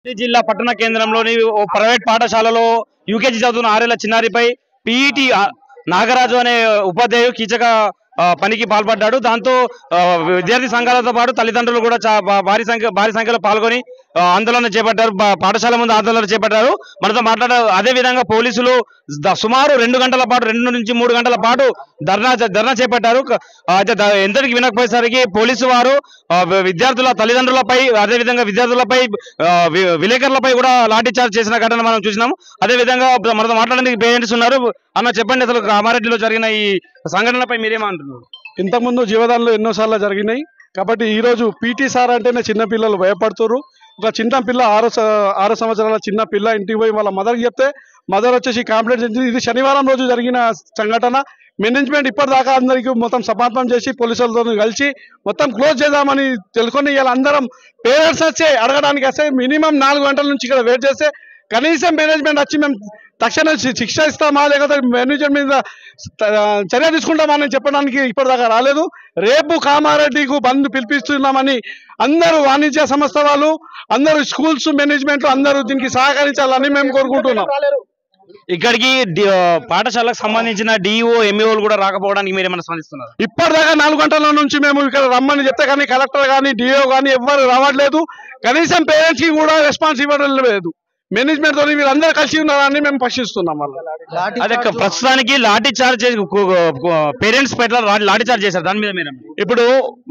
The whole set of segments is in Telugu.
సిద్దిపేట జిల్లా పట్టణ కేంద్రంలోని ఓ ప్రైవేట్ పాఠశాలలో యూకేజీ చదువుతున్న 6 ఏళ్ల చిన్నారిపై పీఈటీ నాగరాజు అనే ఉపాధ్యాయుడు కీచక పనికి పాల్పడ్డాడు. దాంతో విద్యార్థి సంఘాలతో పాటు తల్లిదండ్రులు కూడా భారీ సంఖ్యలో పాల్గొని ఆందోళన చేపట్టారు. పాఠశాల ముందు ఆందోళన చేపట్టారు. మనతో మాట్లాడారు. అదే విధంగా పోలీసులు సుమారు 2 గంటల పాటు 2 నుంచి 3 గంటల పాటు ధర్నా చేపట్టారు. అయితే ఎంతటికి వినకపోయేసరికి పోలీసు వారు విద్యార్థుల తల్లిదండ్రులపై అదేవిధంగా విద్యార్థులపై విలేకరులపై కూడా లాఠీ చార్జ్ చేసిన ఘటన మనం చూసినాం. అదే విధంగా మనతో మాట్లాడడానికి పేరెంట్స్ ఉన్నారు. అన్న చెప్పండి, అసలు కామారెడ్డిలో జరిగిన ఈ సంఘటనపై మీరేమంటున్నారు? ఇంతకుముందు జీవదానంలో ఎన్నోసార్లు జరిగినాయి కాబట్టి ఈ రోజు పీటీ సార్ అంటేనే చిన్న పిల్లలు భయపడుతున్నారు. ఒక చిన్న పిల్ల 6 సంవత్సరాల చిన్న పిల్ల ఇంటికి పోయి వాళ్ళ మదర్కి చెప్తే మదర్ వచ్చేసి కంప్లైంట్ చేసింది. ఇది శనివారం రోజు జరిగిన సంఘటన. మేనేజ్మెంట్ ఇప్పటిదాకా అందరికీ మొత్తం సమాపనం చేసి పోలీసులతో కలిసి మొత్తం క్లోజ్ చేద్దామని తెలుసుకొని ఇలా అందరం పేరెంట్స్ వచ్చి అడగడానికి వస్తే మినిమం 4 గంటల నుంచి ఇక్కడ వెయిట్ చేస్తే కనీసం మేనేజ్మెంట్ వచ్చి మేము తక్షణ శిక్ష ఇస్తామా లేకపోతే మేనేజ్మెంట్ మీద చర్య తీసుకుంటామని చెప్పడానికి ఇప్పటిదాకా రాలేదు. రేపు కామారెడ్డికు బంద్ పిలిపిస్తున్నామని అందరూ వాణిజ్య సంస్థ వాళ్ళు, అందరూ స్కూల్స్ మేనేజ్మెంట్ అందరూ దీనికి సహకరించాలని మేము కోరుకుంటున్నాం. ఇక్కడికి పాఠశాలకు సంబంధించిన డిఓ ఎంఈఓలు కూడా రాకపోవడానికి మీరు ఏమైనా స్పందిస్తున్నారు? ఇప్పటిదాకా 4 గంటల నుంచి మేము ఇక్కడ రమ్మని చెప్తే కానీ కలెక్టర్ కానీ డిఓ కానీ ఎవ్వరు రావట్లేదు. కనీసం పేరెంట్స్ కి కూడా రెస్పాన్స్ ఇవ్వడం లేదు. మేనేజ్మెంట్ తో వీళ్ళందరూ కలిసి ఉన్నారని మేము ప్రశ్నిస్తున్నాం. అదే ప్రస్తుతానికి లాఠీ చార్జ్ పేరెంట్స్ పట్ల లాఠీ చార్జ్ చేశారు. దాని మీద మీరు ఇప్పుడు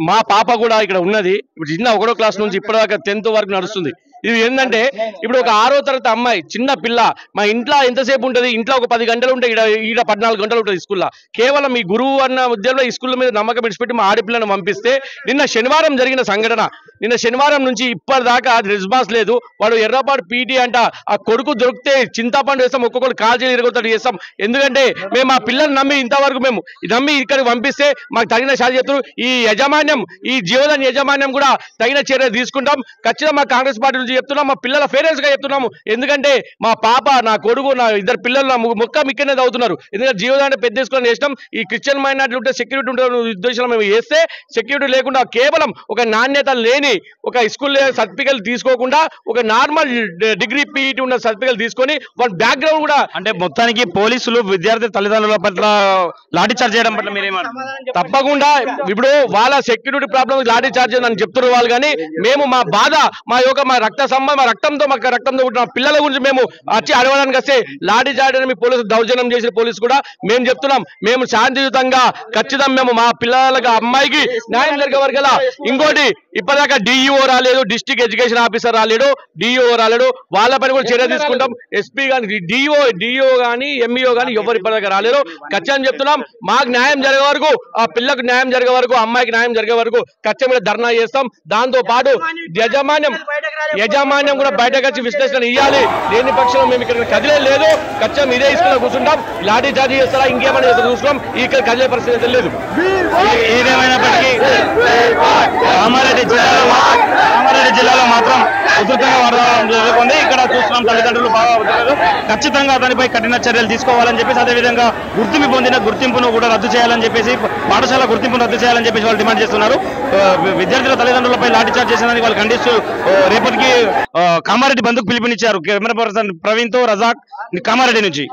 మా పాప కూడా ఇక్కడ ఉన్నది. ఇప్పుడు చిన్న 1వ క్లాస్ నుంచి ఇప్పటిదాకా 10th వరకు నడుస్తుంది. ఇది ఏంటంటే ఇప్పుడు ఒక 6వ తరగతి అమ్మాయి చిన్న పిల్ల మా ఇంట్లో ఎంతసేపు ఉంటుంది? ఇంట్లో ఒక 10 గంటలు ఉంటాయి, ఈడ 14 గంటలు ఉంటుంది స్కూల్లో. కేవలం ఈ గురువు అన్న ఉద్యోగంలో ఈ స్కూల్ మీద నమ్మకం విడిచిపెట్టి మా ఆడపిల్లను పంపిస్తే నిన్న శనివారం జరిగిన సంఘటన. నిన్న శనివారం నుంచి ఇప్పటిదాకా అది రెస్పాన్స్ లేదు. వాడు ఎర్రపాడు పీటీ అంట. ఆ కొడుకు దొరికితే చింతపండు వేస్తాం, ఒక్కొక్కరు కాల్చీలు ఇరగొత్తడి చేస్తాం. ఎందుకంటే మేము ఆ పిల్లల్ని నమ్మి ఇంతవరకు మేము నమ్మి ఇక్కడికి పంపిస్తే మాకు తగిన శాఖ చెప్తారు. ఈ యజమాన్యం, ఈ జీవదాన్ యజమాన్యం కూడా తగిన చర్య తీసుకుంటాం. ఖచ్చితంగా మా కాంగ్రెస్ పార్టీ చెప్తున్నాం, మా పిల్లల పేరెంట్స్ గా చెప్తున్నాము. ఎందుకంటే మా పాప, నా కొడుకు, నా 2 పిల్లలు నా మొక్క మిక్కనే చదువుతున్నారు. ఎందుకంటే జీవదాన్ని పెద్ద తీసుకొని చేసినాం. ఈ క్రిస్టియన్ మైనారిటీ ఉంటే సెక్యూరిటీ ఉంటే ఉద్దేశంలో మేము వేస్తే సెక్యూరిటీ లేకుండా కేవలం ఒక నాణ్యత లేని ఒక స్కూల్ సర్టిఫికేట్ తీసుకోకుండా ఒక నార్మల్ డిగ్రీ పీఈటీ ఉన్న సర్టిఫికేట్ తీసుకొని వాళ్ళ బ్యాక్గ్రౌండ్ కూడా అంటే మొత్తానికి పోలీసులు విద్యార్థి తల్లిదండ్రుల పట్ల లాఠీ చార్జ్ చేయడం పట్ల మీరేమంటారు? తప్పకుండా ఇప్పుడు వాళ్ళ సెక్యూరిటీ ప్రాబ్లమ్ లాఠీ చార్జ్ అని చెప్తున్నారు వాళ్ళు. కానీ మేము మా బాధ, మా రక్తంతో పుట్టిన పిల్లల గురించి మేము వచ్చి అడగడానికి వస్తే లాఠీ చార్జ్ అని పోలీసులు దౌర్జన్యం చేసిన పోలీసు కూడా మేము చెప్తున్నాం. మేము శాంతియుతంగా ఖచ్చితంగా మేము మా పిల్లలకి అమ్మాయికి న్యాయం జరిగే వరకు. ఇంకోటి ఇప్పటిదాకా డిఈఓ రాలేదు, డిస్ట్రిక్ట్ ఎడ్యుకేషన్ ఆఫీసర్ రాలేడు, డిఈఓ రాలేడు. వాళ్ళ పని కూడా చర్య తీసుకుంటాం. ఎస్పీ కానీ డిఓ కానీ ఎంఈఓ కానీ ఎవరు ఇప్పటిదాకా రాలేరు. ఖచ్చితంగా చెప్తున్నాం, మాకు న్యాయం జరిగే వరకు, ఆ పిల్లకు న్యాయం జరిగే వరకు, అమ్మాయికి న్యాయం జరిగే వరకు ఖచ్చితంగా ధర్నా చేస్తాం. దాంతో పాటు యజమాన్యం కూడా బయటకు వచ్చి విశ్లేషణ ఇవ్వాలి. లేని పక్షంలో మేము ఇక్కడ కదిలే లేదు. ఖచ్చితంగా ఇదే స్కూల్లో కూర్చుంటాం. లాఠీ చార్జీ చేస్తారా ఇంకేమైనా చూసుకున్నాం. ఇక్కడ కదిలే పరిస్థితి లేదు. ఏదేమైనప్పటికీ కామారెడ్డి జిల్లాలో మాత్రం ఉధృతంగా వాతావరణం జరుగుతుంది. ఇక్కడ చూస్తున్నాం తల్లిదండ్రులు ఖచ్చితంగా అతనిపై కఠిన చర్యలు తీసుకోవాలని చెప్పేసి, అదేవిధంగా గుర్తింపును కూడా రద్దు చేయాలని చెప్పేసి, పాఠశాల గుర్తింపును రద్దు చేయాలని చెప్పేసి వాళ్ళు డిమాండ్ చేస్తున్నారు. విద్యార్థుల తల్లిదండ్రులపై లాఠీ చార్జ్ చేసేందుకు వాళ్ళు ఖండిస్తూ రేపటికి కామారెడ్డి బంద్కు పిలుపునిచ్చారు. కెమెరా పర్సన్ ప్రవీణ్ తో రజాక్, కామారెడ్డి నుంచి.